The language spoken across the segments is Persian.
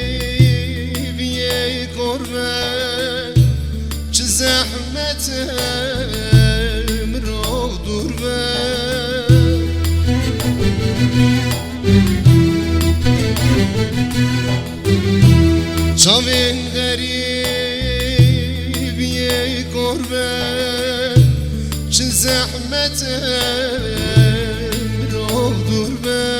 غریبی قربت چه زحمتم را دور بر چاوین غریبی قربت چه زحمتم را دور بر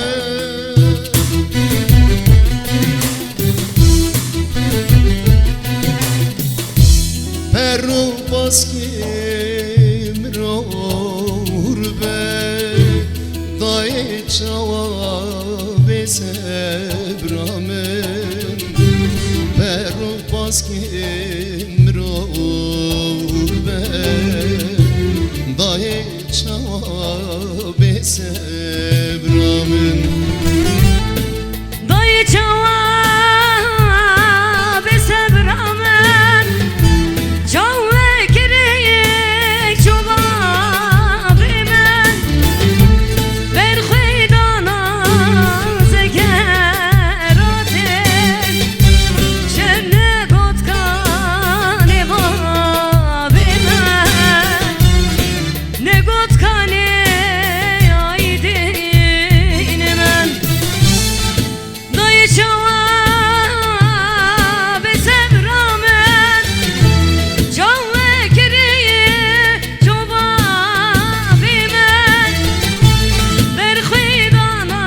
پر رو باز کم را بر دای جواب صبرامن پر رو باز کم را بر دای جواب صبرامن دای جواب صبرامن جواب گریه جواب من بر خیدانا زگراته شنه گفت کانه باب من نگفت کانه آیدین من دای جواب صبرامن جواب گریه جواب من بر خیدانا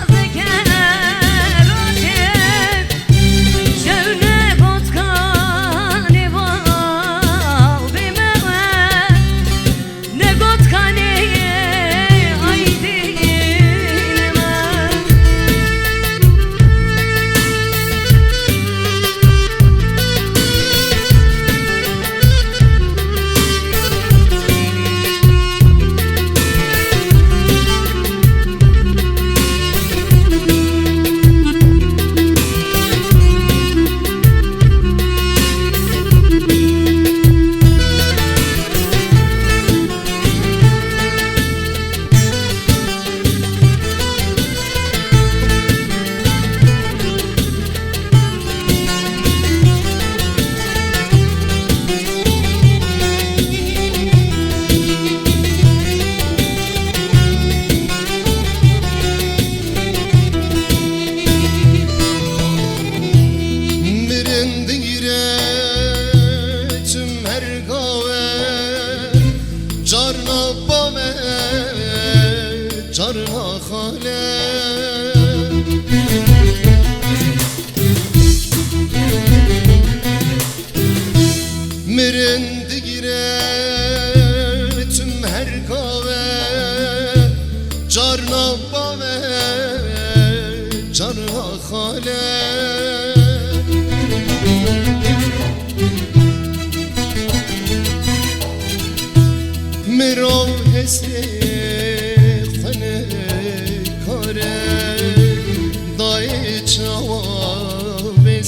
زگراته شنه گفت کانه باب من نگفت کانه آیدین من جارنا بامه جارنا خاله مرند گیره تم هر کاوه جارنا بامه جارنا خاله مرو حسه خانه کاره دای جواب